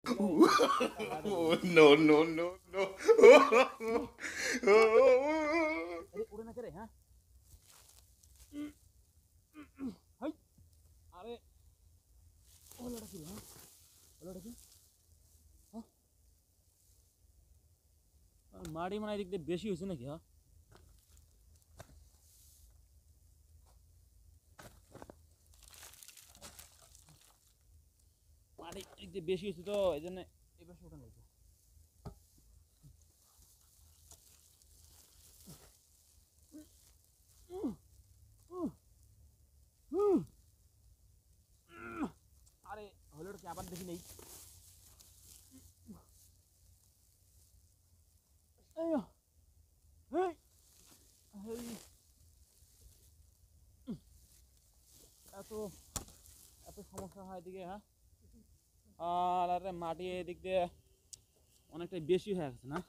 No, no, no, no. আরে উড়ে না কে রে হ্যাঁ হাই আরে ওলাটা কি হ্যাঁ ওলাটা কি হ্যাঁ মাড়ি মানে এদিক দিয়ে বেশি হয়েছে নাকি হ্যাঁ মাড়ি এদিক দিয়ে বেশি হয়েছে তো এই জন্য এবার ওটা লাগবে আরে হলো কি আবার দেখি নেই আইয়ো হেই হেই এত এত সমস্যা হয় এদিকে হ্যাঁ আর আরে মাটি এদিক দিয়ে অনেকটাই বেশি হয়ে গেছে না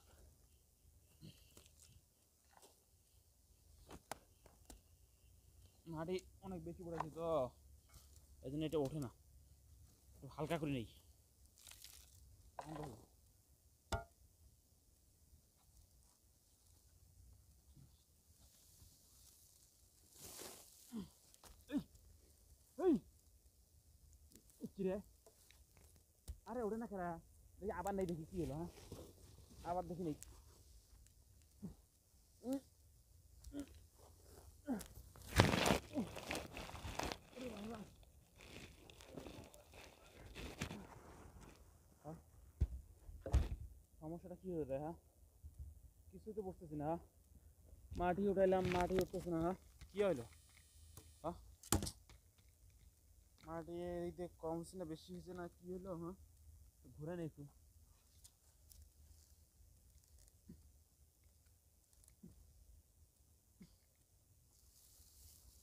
মাটি অনেক বেশি পড়েছে তো এই জন্য এটা ওঠে না একটু হালকা করে নেই কি রে আরে ওঠে না খেলা দেখি আবার নেই দেখি কি হলো হ্যাঁ আবার দেখি নেই সমস্যাটা কি হয়ে যায় হ্যাঁ কিছুই তো বুঝতেছি না মাটি উঠাইলাম মাটি উঠতেছে না হ্যাঁ কি হইলো হ্যাঁ মাটি এই দিক কম হচ্ছে না বেশি হয়েছে না কি হলো হ্যাঁ ঘুরে নেই একটু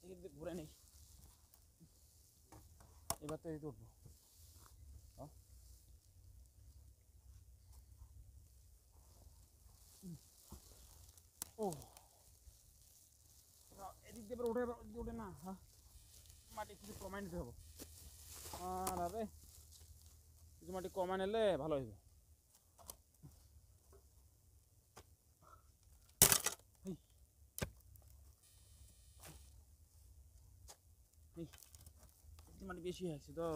এদিক দিয়ে ঘুরে নেই এবার তো এই তো উঠবো হ্যাঁ ও এদিক দিয়ে এবার উঠে উঠে না হ্যাঁ মাটি কিছু কমাই নিতে হবে আর আরে কিছু মাটি কমাই নিলে ভালো হইবে মাটি বেশি হয়ে গেছে তো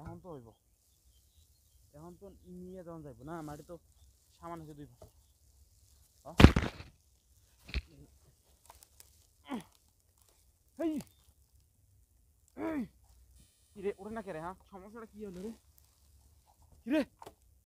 এখন তো হইব এখন তো নিয়ে যাওয়া যাইব না মাটি তো সামান হয়েছে দুই পাশে হেই হেই কি রে ওঠে না কে রে হ্যাঁ সমস্যাটা কি হলো রে কি রে